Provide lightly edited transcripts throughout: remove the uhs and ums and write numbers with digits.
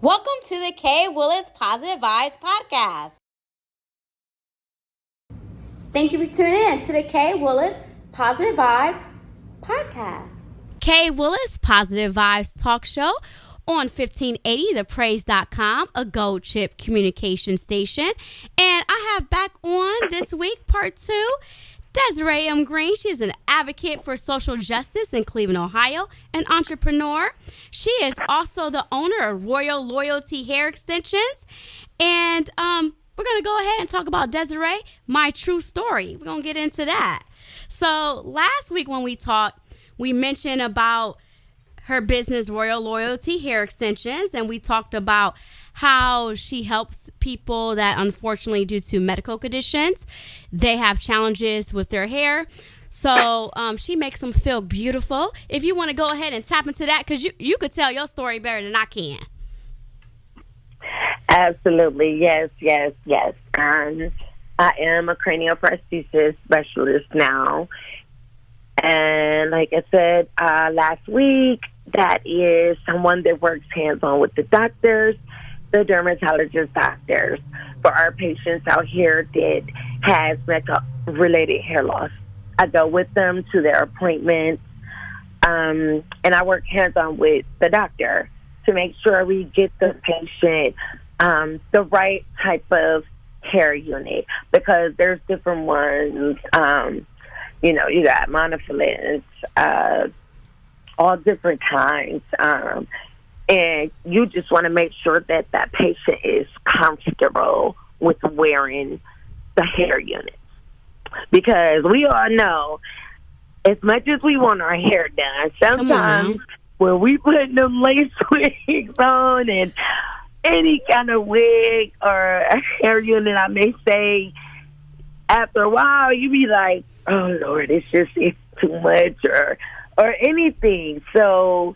Welcome to the Kay Willis Positive Vibes Podcast. Thank you for tuning in to the Kay Willis Positive Vibes Podcast. Kay Willis Positive Vibes Talk Show on 1580thepraise.com, a gold chip communication station. And I have back on this week, part 2, Desarae M. Green. She is an advocate for social justice in Cleveland, Ohio, an entrepreneur. She is also the owner of Royal Loyalty Hair Extensions. And we're going to go ahead and talk about Desarae, my true story. We're going to get into that. So last week when we talked, we mentioned about her business, Royal Loyalty Hair Extensions, and we talked about how she helps people that unfortunately, due to medical conditions, they have challenges with their hair. So she makes them feel beautiful. If you want to go ahead and tap into that, because you could tell your story better than I can. Absolutely. Yes. I am a cranioprosthesis specialist now. And like I said last week, that is someone that works hands-on with the doctors, the dermatologist doctors, for our patients out here that has makeup-related hair loss. I go with them to their appointments, and I work hands-on with the doctor to make sure we get the patient the right type of hair unit, because there's different ones. You got monofillets, all different kinds. And you just want to make sure that that patient is comfortable with wearing the hair units. Because we all know, as much as we want our hair done, sometimes when we put them lace wigs on and any kind of wig or a hair unit, I may say, after a while, you be like, oh, Lord, it's just too much or anything. So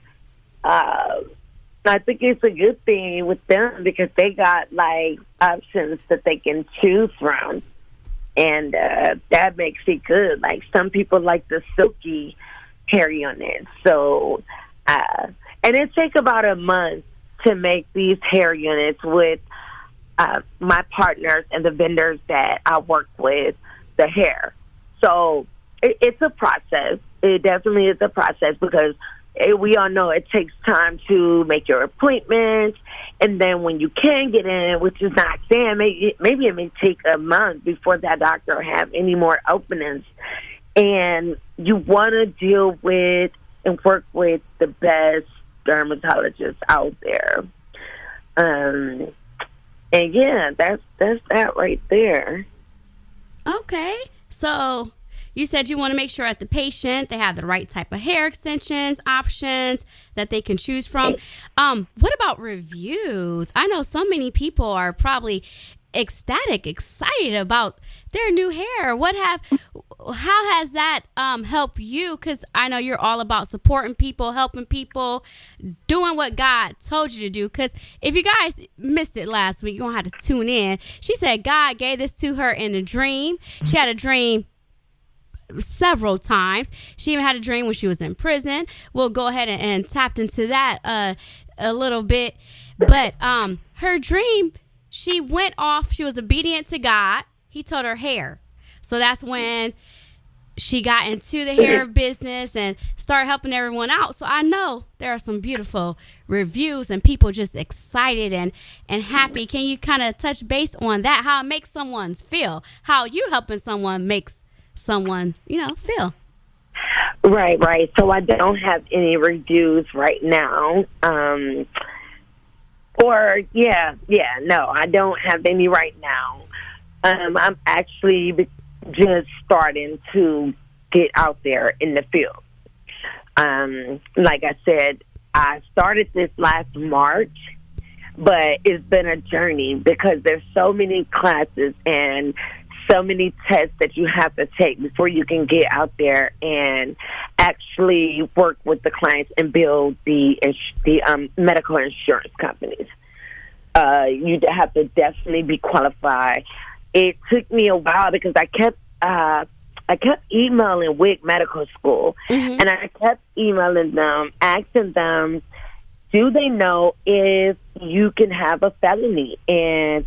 I think it's a good thing with them because they got, like, options that they can choose from. And that makes it good. Like, some people like the silky hair units. So, and it takes about a month to make these hair units with my partners and the vendors that I work with, the hair. So it's a process. It definitely is a process because we all know it takes time to make your appointments. And then when you can get in, which is not saying, maybe it may take a month before that doctor have any more openings. And you want to deal with and work with the best dermatologists out there. And yeah, that's that right there. Okay. So you said you want to make sure at the patient they have the right type of hair extensions, options that they can choose from. What about reviews? I know so many people are probably ecstatic, excited about their new hair. How has that helped you? Because I know you're all about supporting people, helping people, doing what God told you to do. Because if you guys missed it last week, you're going to have to tune in. She said God gave this to her in a dream. She had a dream several times. She even had a dream when she was in prison. We'll go ahead and tap into that a little bit. But her dream, she went off. She was obedient to God. He told her hair. So that's when she got into the hair business and started helping everyone out. So I know there are some beautiful reviews and people just excited and happy. Can you kind of touch base on that? How it makes someone feel? How you helping someone makes someone, feel? Right. So I don't have any reviews right now. No, I don't have any right now. I'm actually just starting to get out there in the field. Like I said, I started this last March, but it's been a journey because there's so many classes and so many tests that you have to take before you can get out there and actually work with the clients and build the medical insurance companies. You have to definitely be qualified. It took me a while because I kept emailing WIC Medical School, and I kept emailing them, asking them, do they know if you can have a felony and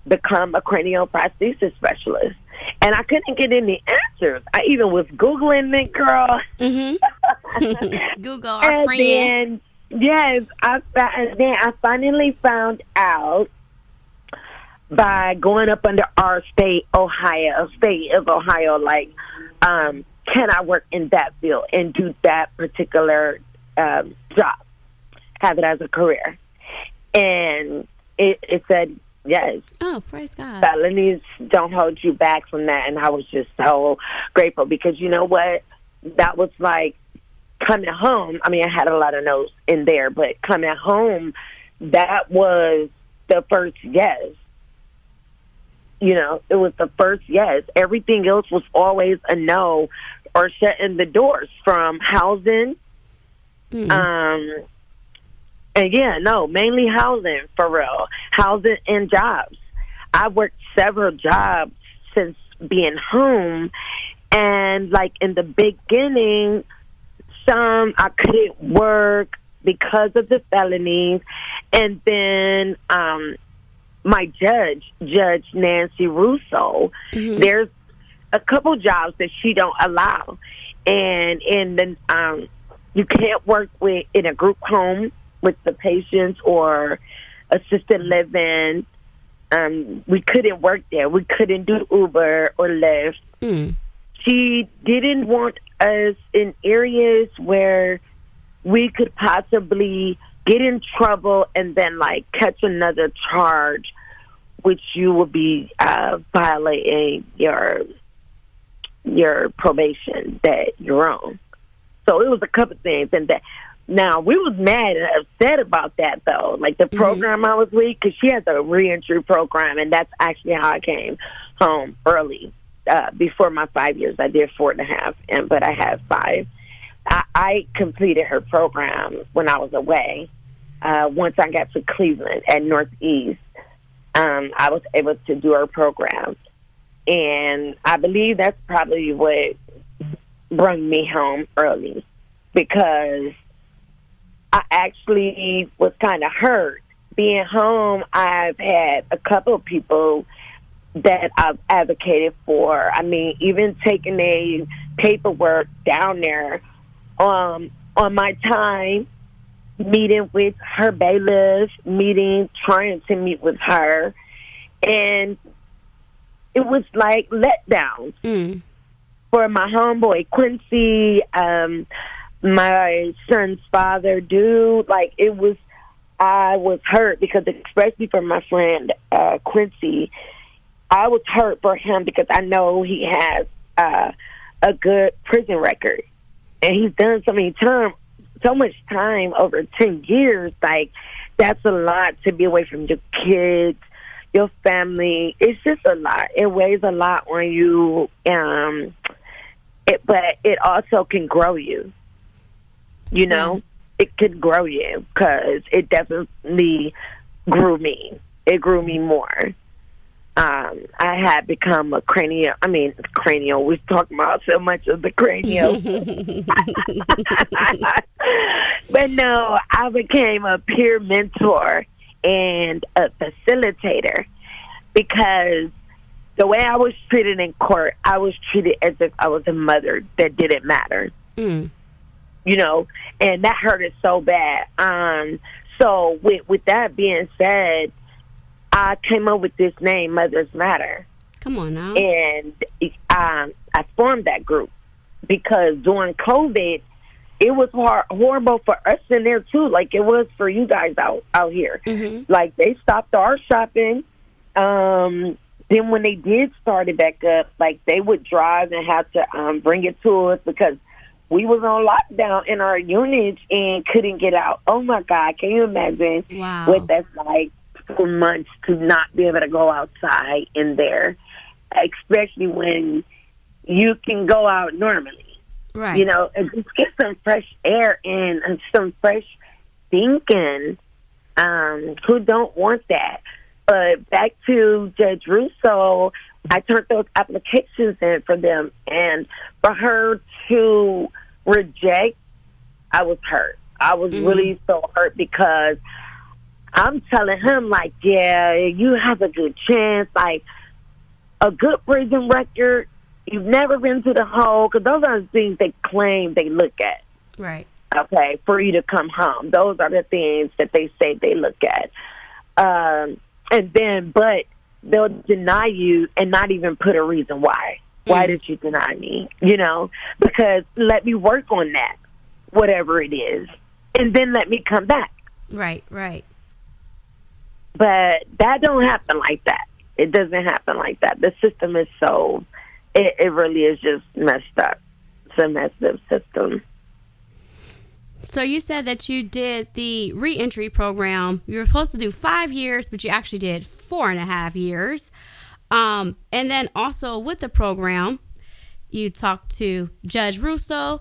become a cranioprosthesis specialist. And I couldn't get any answers. I even was Googling it, girl. Mm-hmm. Google our and friend. then, yes, I finally found out by going up under our state of Ohio, like, can I work in that field and do that particular job, have it as a career? And it said yes. Oh, praise God. Felonies don't hold you back from that. And I was just so grateful because you know what? That was like coming home. I mean, I had a lot of no's in there, but coming home, that was the first yes. You know, it was the first yes. Everything else was always a no or shutting the doors from housing. And yeah, no, mainly housing, for real. Housing and jobs. I've worked several jobs since being home. And like in the beginning, some I couldn't work because of the felonies. And then, my judge Nancy Russo, there's a couple jobs that she don't allow, and then you can't work in a group home with the patients or assisted living. We couldn't work there. We couldn't do Uber or Lyft. She didn't want us in areas where we could possibly get in trouble and then like catch another charge, which you would be violating your probation that you're on. So it was a couple things, and that now we was mad and upset about that though. Like the program I was with, because she has a reentry program, and that's actually how I came home early. Before my 5 years, I did 4.5, but I had 5. I completed her program when I was away. Once I got to Cleveland at Northeast, I was able to do her program. And I believe that's probably what brought me home early, because I actually was kind of hurt. Being home, I've had a couple of people that I've advocated for. I mean, even taking a paperwork down there on my time, meeting with her bailiff, trying to meet with her. And it was like letdowns for my homeboy Quincy, my son's father, dude. Like I was hurt because, especially for my friend Quincy, I was hurt for him because I know he has a good prison record, and he's done so much time over 10 years. Like, that's a lot to be away from your kids, your family. It's just a lot. It weighs a lot on you, but it also can grow you. You know, Yes. It could grow you, because it definitely grew me. It grew me more. I had become a cranial. We're talking about so much of the cranial. But no, I became a peer mentor and a facilitator, because the way I was treated in court, I was treated as if I was a mother that didn't matter. You know, and that hurted so bad. So with that being said, I came up with this name, Mothers Matter. Come on now. And I formed that group because during COVID, it was horrible for us in there too, like it was for you guys out here. Like, they stopped our shopping. Then when they did start it back up, like, they would drive and have to bring it to us because we was on lockdown in our units and couldn't get out. Oh my God, can you imagine what that's like for months to not be able to go outside in there, especially when you can go out normally. Right. You know, and just get some fresh air in and some fresh thinking. Who don't want that? But back to Judge Russo, I turned those applications in for them, and for her to reject, I was hurt. I was really so hurt because I'm telling him, like, yeah, you have a good chance. Like, a good prison record, you've never been to the hole, because those are the things they claim they look at. Right. Okay, for you to come home. Those are the things that they say they look at. And then, but they'll deny you and not even put a reason why. Why did you deny me? You know, because let me work on that, whatever it is, and then let me come back. Right, right. But that don't happen like that. It doesn't happen like that. The system is so, it really is just messed up. It's a messed up system. So you said that you did the reentry program. You were supposed to do 5 years, but you actually did 4.5 years. And then also with the program, you talked to Judge Russo,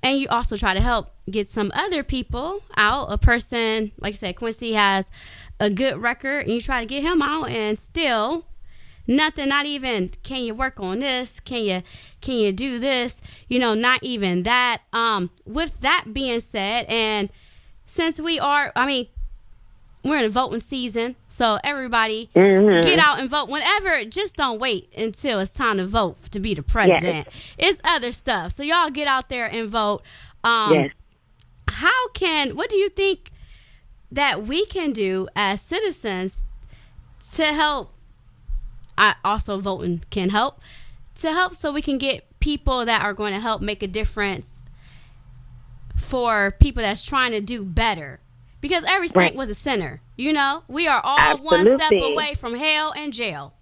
and you also try to help get some other people out. A person, like I said, Quincy has a good record, and you try to get him out, and still nothing, not even, can you work on this? Can you do this? You know, not even that. With that being said, and since we're in a voting season, so everybody get out and vote whenever. Just don't wait until it's time to vote to be the president. Yes. It's other stuff. So y'all get out there and vote. Yes. What do you think that we can do as citizens to help? Also voting can help, so we can get people that are going to help make a difference for people that's trying to do better. Because every state was a sinner. You know, we are all one step away from hell and jail.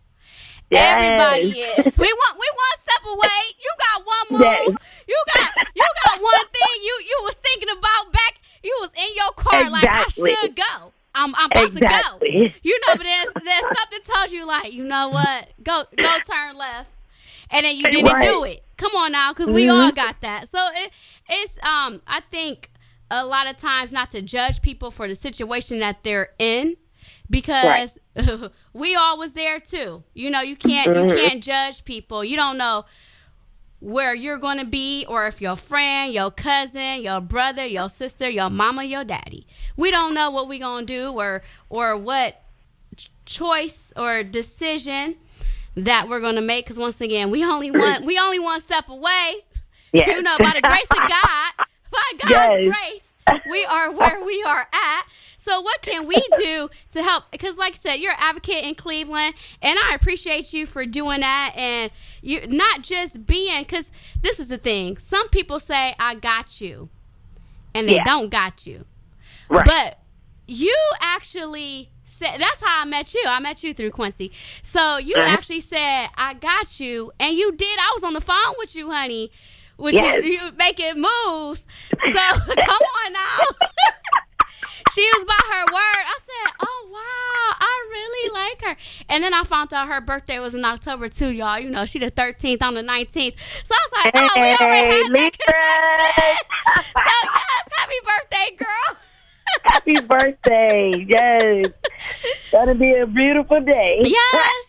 Yes. Everybody is. We one step away. You got one move. Yes. You got one thing you was thinking about back. You was in your car like, I should go. I'm about to go. You know, but there's something told you, like, you know what? Go turn left. And then you didn't do it. Come on now, because we all got that. So it's I think a lot of times not to judge people for the situation that they're in, because we all was there too. You know, you can't judge people. You don't know where you're going to be, or if your friend, your cousin, your brother, your sister, your mama, your daddy. We don't know what we going to do, or what choice or decision that we're going to make, because once again, we only one step away. Yes. You know, by the grace of God, by God's grace, we are where we are at. So what can we do to help? Because like I said, you're an advocate in Cleveland, and I appreciate you for doing that. And you not just being, because this is the thing. Some people say, I got you, and they don't got you. Right. But you actually said, that's how I met you. I met you through Quincy. So you actually said, I got you, and you did. I was on the phone with you, honey, with you making moves. So come on now. She was by her word. I said, oh, wow, I really like her. And then I found out her birthday was in October, too, y'all. You know, she the 13th on the 19th. So I was like, oh, we already had that connection. So, yes, happy birthday, girl. Happy birthday. Yes. Gonna be a beautiful day. Yes.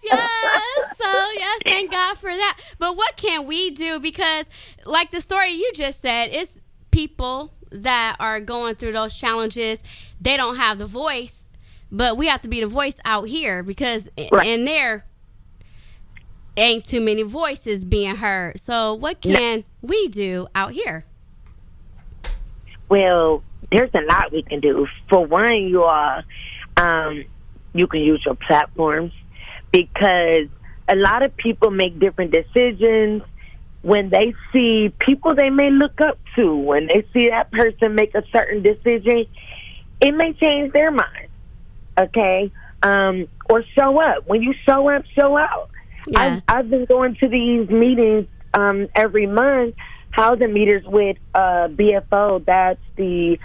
So, yes, thank God for that. But what can we do? Because, like the story you just said, it's people that are going through those challenges. They don't have the voice, but we have to be the voice out here, because in there ain't too many voices being heard. So what can we do out here? Well, there's a lot we can do. For one, you can use your platforms, because a lot of people make different decisions when they see people they may look up to. When they see that person make a certain decision, it may change their mind, okay? Or show up. When you show up, show out. Yes. I've been going to these meetings every month, housing meetings with BFO. That's the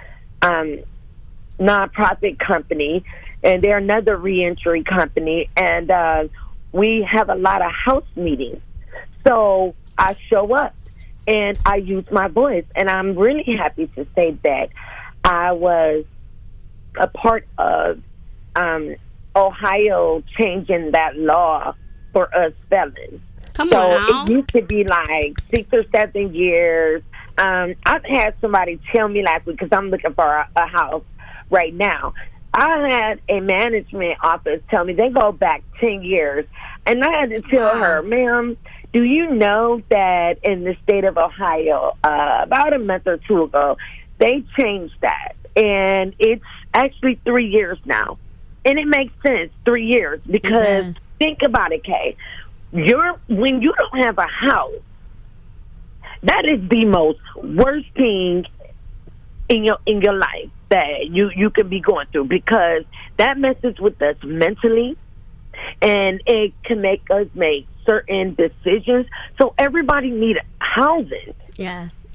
nonprofit company, and they're another reentry company, and we have a lot of house meetings. So I show up and I use my voice, and I'm really happy to say that I was a part of Ohio changing that law for us felons. Come on now. It used to be like 6 or 7 years. I've had somebody tell me last week, because I'm looking for a house right now. I had a management office tell me they go back 10 years. And I had to tell her, ma'am, do you know that in the state of Ohio, about a month or two ago, they changed that. And it's actually 3 years now. And it makes sense, 3 years. Because think about it, Kay. When you don't have a house, that is the most worst thing in your life that you could be going through, because that messes with us mentally, and it can make us make certain decisions. So everybody needs housing. Yes.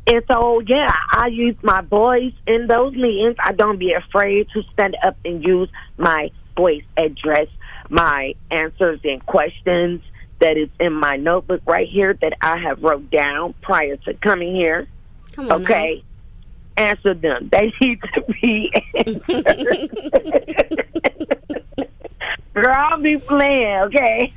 And so, yeah, I use my voice in those meetings. I don't be afraid to stand up and use my voice, address my answers and questions that is in my notebook right here that I have wrote down prior to coming here. Come on, okay? Now. Answer them. They need to be answered. Girl, I'll be playing, okay?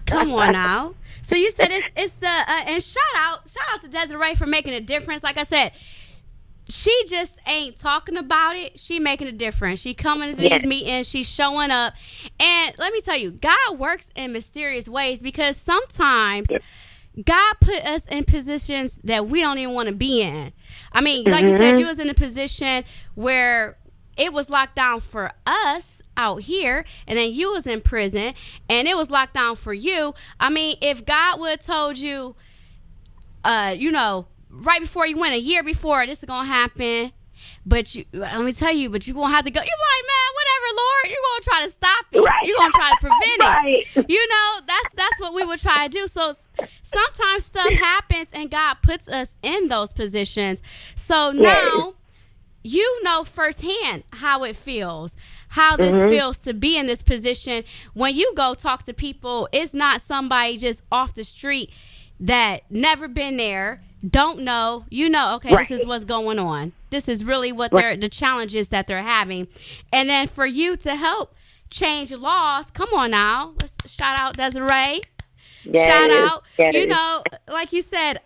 Come on now. So you said it's the and shout out to Desarae for making a difference. Like I said, she just ain't talking about it. She making a difference. She coming to these meetings. She's showing up. And let me tell you, God works in mysterious ways, because sometimes God put us in positions that we don't even want to be in. I mean, like you said, you was in a position where it was locked down for us out here, and then you was in prison, and it was locked down for you. I mean, if God would have told you, right before you went, a year before, this is gonna happen, but let me tell you, but you're gonna have to go. You're like, man, whatever, Lord, you're gonna try to stop it. Right. You're gonna try to prevent it. That's what we would try to do. So sometimes stuff happens, and God puts us in those positions. So now you know firsthand how it feels, how this feels to be in this position. When you go talk to people, it's not somebody just off the street that never been there, don't know. Okay, this is what's going on. This is really what the challenges that they're having. And then for you to help change laws, come on now. Let's shout out Desarae. Shout out. Like you said,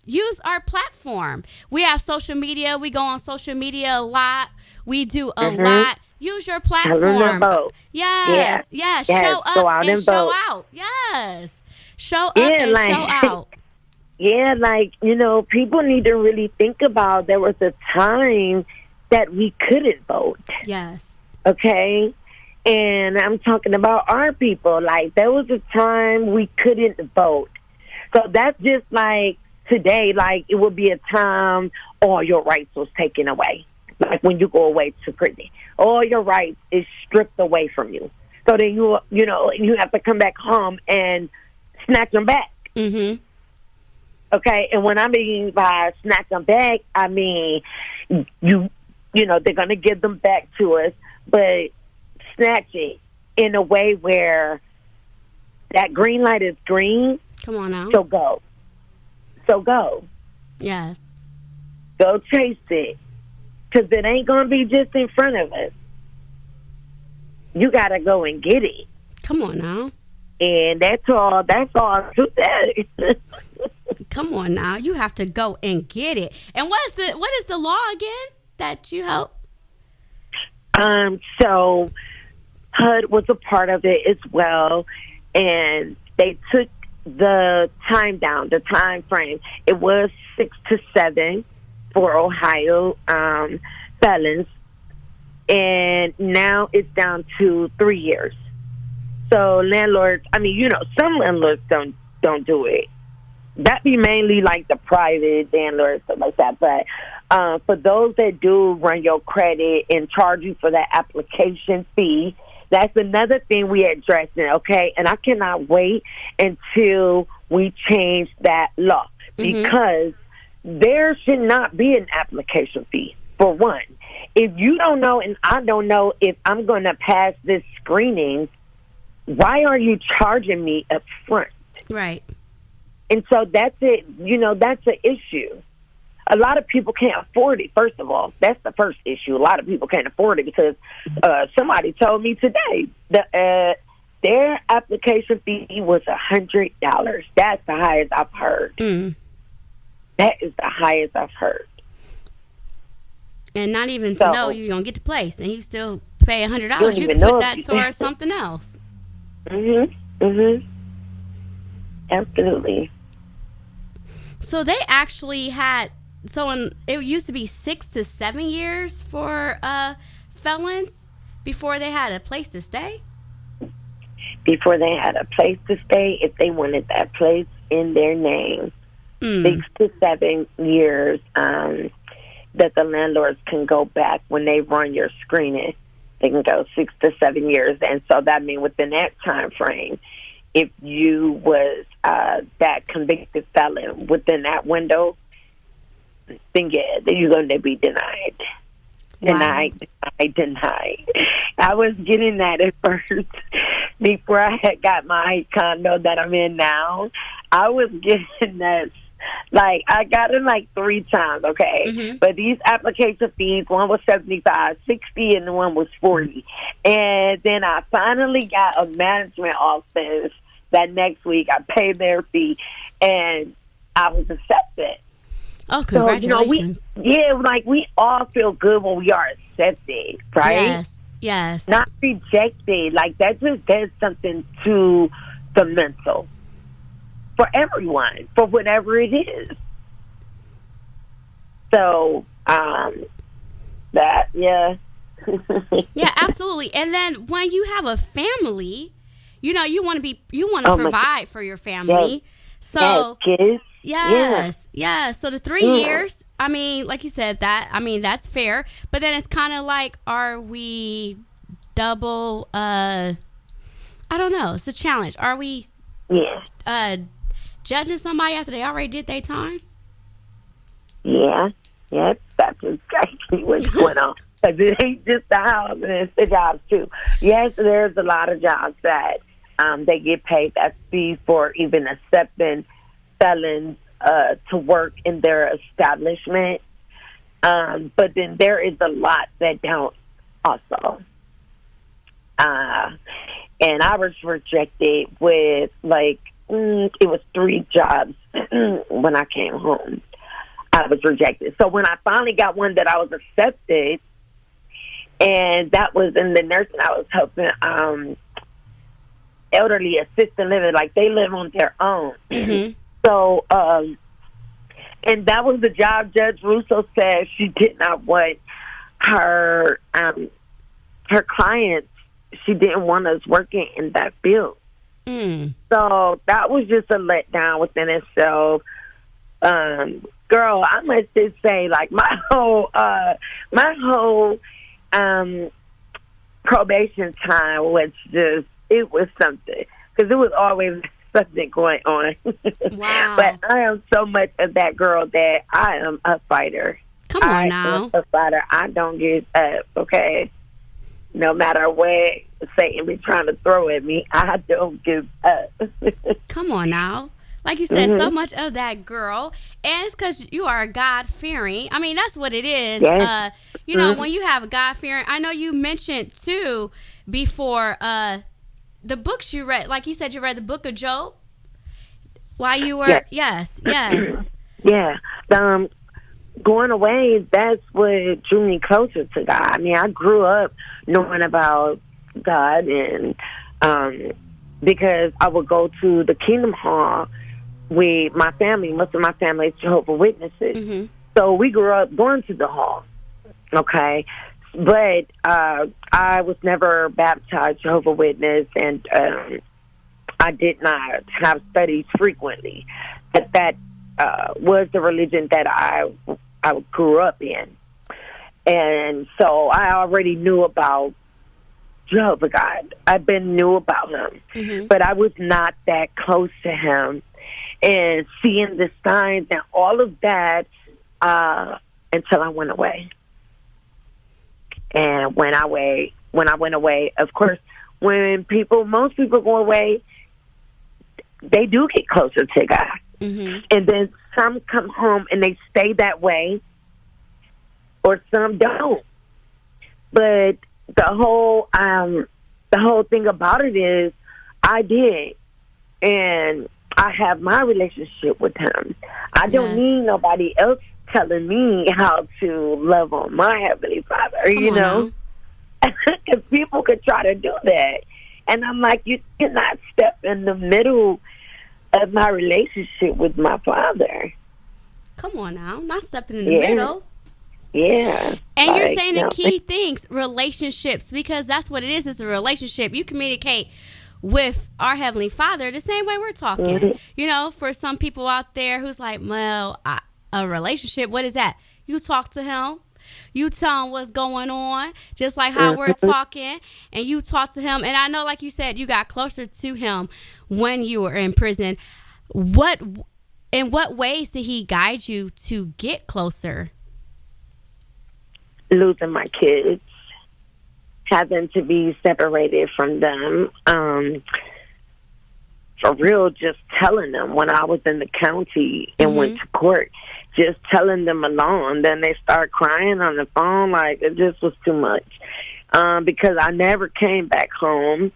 use our platform. We have social media. We go on social media a lot. We do a lot. Use your platform. Yes. Show up go out and show vote. out. Yes. Show up and show out. Yeah, people need to really think about, there was a time that we couldn't vote. Yes. Okay? And I'm talking about our people. Like, there was a time we couldn't vote. So that's just like today, like it would be a time all your rights was taken away. Like when you go away to prison, all your rights is stripped away from you. So then you have to come back home and snatch them back. Mm-hmm. Okay, and when I mean by snatch them back, I mean they're going to give them back to us, but snatch it in a way where that green light is green. Come on now. So go. Yes. Go chase it, because it ain't going to be just in front of us. You got to go and get it. Come on now. And that's all to that. Come on now. You have to go and get it. And what is the law again that you help? So HUD was a part of it as well, and they took the time down, the time frame. It was 6 to 7 for Ohio felons, and now it's down to 3 years. So landlords, some landlords don't do it. That be mainly like the private landlords, stuff like that. But for those that do run your credit and charge you for that application fee, that's another thing we addressing, okay? And I cannot wait until we change that law, because there should not be an application fee, for one. If you don't know and I don't know if I'm going to pass this screening, why are you charging me up front? Right. And so that's it. That's an issue. A lot of people can't afford it, first of all. That's the first issue. A lot of people can't afford it because somebody told me today that their application fee was $100. That's the highest I've heard. That is the highest I've heard. And not even to So know you're going to get the place, and you still pay you $100. don't You even could know put if that you- towards something else. Absolutely. So they actually had, it used to be 6 to 7 years for felons before they had a place to stay. Before they had a place to stay, if they wanted that place in their name, 6 to 7 years that the landlords can go back when they run your screening. They can go 6 to 7 years, and so that means within that time frame, if you was that convicted felon within that window, then yeah, then you're going to be denied. Wow. Denied. I was getting that at first before I had got my condo that I'm in now. I was getting that. Like, I got it like 3 times, okay? But these application fees, one was $75, $60, and the one was $40. And then I finally got a management office that next week. I paid their fee, and I was accepted. Oh, congratulations. So, we all feel good when we are accepted, right? Yes. Not rejected. Like, that just does something to the mental. For everyone, for whatever it is. So, yeah, absolutely. And then when you have a family, you want to provide for your family. Yes. So, kids. Yes. So the 3 years, I mean, like you said, that's fair. But then it's kind of like, are we double? I don't know. It's a challenge. Are we? Judging somebody after they already did their time? Yeah, that's exactly what's going on. Because it ain't just the house, and it's the jobs too. Yes, there's a lot of jobs that they get paid that fee for even accepting felons to work in their establishment. But then there is a lot that don't also. And I was rejected with it was 3 jobs when I came home. I was rejected. So when I finally got one that I was accepted, and that was in the nursing, I was helping elderly assisted living, like they live on their own. So, and that was the job. Judge Russo said she did not want her clients. She didn't want us working in that field. So that was just a letdown within itself. Girl, I must just say, like, my whole probation time was it was something, because it was always something going on. Wow. But I am so much of that girl that I am a fighter. Come on now. I'm a fighter. I don't give up, okay? No matter what Satan be trying to throw at me, I don't give up. Come on now. Like you said, so much of that girl. And it's because you are God-fearing. I mean, that's what it is. Yes. When you have a God-fearing, I know you mentioned, too, before the books you read. Like you said, you read the book of Job while you were... Yes. Yeah. Going away, that's what drew me closer to God. I mean, I grew up knowing about God, and because I would go to the Kingdom Hall with my family. Most of my family is Jehovah's Witnesses. So we grew up going to the hall, okay? But I was never baptized Jehovah's Witness, and I did not have studies frequently. But that was the religion that I grew up in. And so I already knew about Jehovah God. Knew about him. But I was not that close to him. And seeing the signs and all of that until I went away. And when I went away, of course, most people go away, they do get closer to God. And then some come home and they stay that way, or some don't. But the whole thing about it is, I did, and I have my relationship with him. I don't need nobody else telling me how to love on my Heavenly Father, Come you on know? now. Because people could try to do that. And I'm like, you cannot step in the middle of my relationship with my Father. Come on now. Not stepping in the middle. Yeah. And you're Like, saying no. the key things, relationships, because that's what it is. It's a relationship. You communicate with our Heavenly Father the same way we're talking. Mhm. You know, for some people out there who's like, well, a relationship, what is that? You talk to Him. You tell Him what's going on, just like how we're talking, and you talk to Him. And I know, like you said, you got closer to Him when you were in prison. In what ways did He guide you to get closer? Losing my kids, having to be separated from them. For real, just telling them when I was in the county and went to court, just telling them alone. Then they start crying on the phone. Like, it just was too much. Because I never came back home.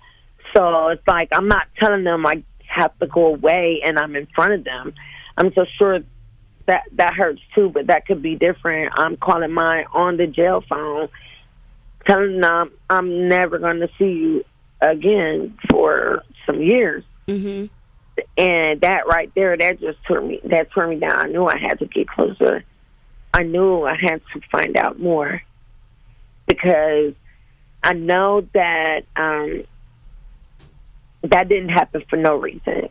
So it's like, I'm not telling them I have to go away and I'm in front of them. I'm so sure that hurts too, but that could be different. I'm calling mine on the jail phone, telling them I'm never going to see you again for some years. Mm-hmm. And that right there, that tore me down. I knew I had to get closer. I knew I had to find out more, because I know that that didn't happen for no reason.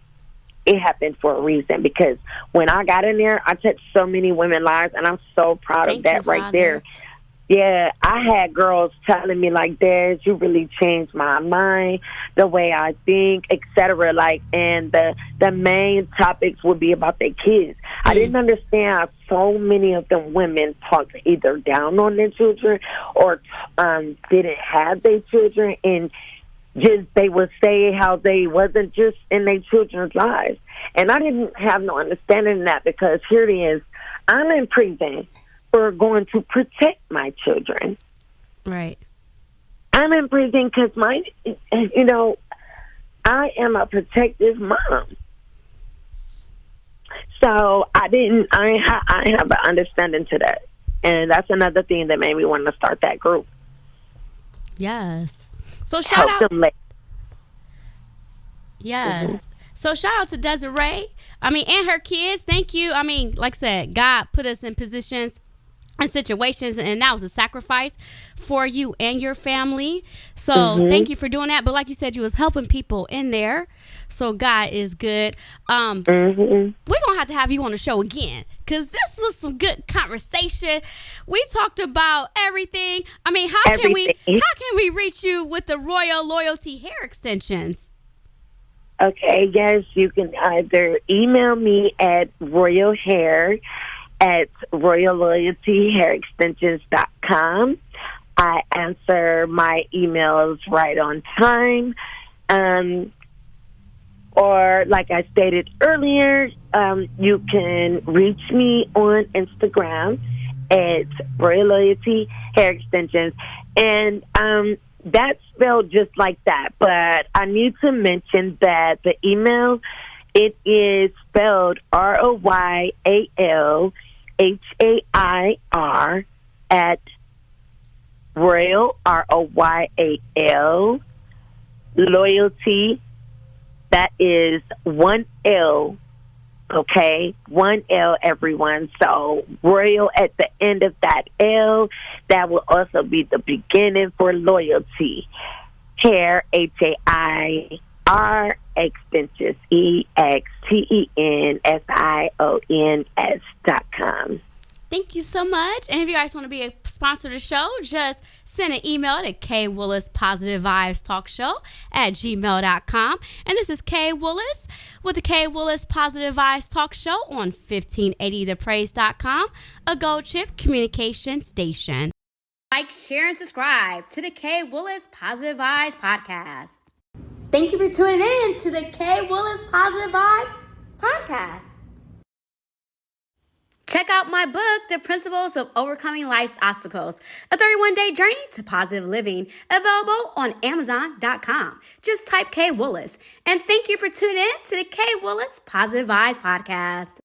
It happened for a reason, because when I got in there, I touched so many women's lives, and I'm so proud of that right there. Yeah, I had girls telling me like, "Des, you really changed my mind, the way I think, etc." Like, and the main topics would be about their kids. I didn't understand how so many of them women talked either down on their children or didn't have their children, and just they would say how they wasn't just in their children's lives. And I didn't have no understanding of that, because here it is, I'm in prison for going to protect my children. Right. I'm in prison because I am a protective mom. So I have an understanding to that. And that's another thing that made me want to start that group. Yes. So shout out. Yes. Mm-hmm. So shout out to Desarae. And her kids. Thank you. Like I said, God put us in positions and situations, and that was a sacrifice for you and your family. So thank you for doing that. But like you said, you was helping people in there. So God is good. We're gonna have you on the show again, because this was some good conversation. We talked about everything. How can we reach you with the Royal Loyalty hair extensions? Okay, yes, you can either email me at royalloyaltyhairextensions.com. I answer my emails right on time. Or, like I stated earlier, you can reach me on Instagram at Royal Loyalty Hair Extensions. And that's spelled just like that. But I need to mention that the email, it is spelled ROYALHAIR at Royal, ROYAL, Loyalty. That is one L, okay? One L, everyone. So Royal at the end of that L, that will also be the beginning for loyalty. Hair, HAIR, extensions, EXTENSIONS.com. Thank you so much. And if you guys want to be a sponsor of the show, just send an email to K Willis Positive Vibes Talk Show at gmail.com. And this is K Willis with the K Willis Positive Vibes Talk Show on 1580thepraise.com, a Gold Chip communication station. Like, share, and subscribe to the K Willis Positive Vibes podcast. Thank you for tuning in to the K Willis Positive Vibes podcast. Check out my book, The Principles of Overcoming Life's Obstacles, a 31-day journey to positive living, available on Amazon.com. Just type K Willis. And thank you for tuning in to the K Willis Positive Vibes podcast.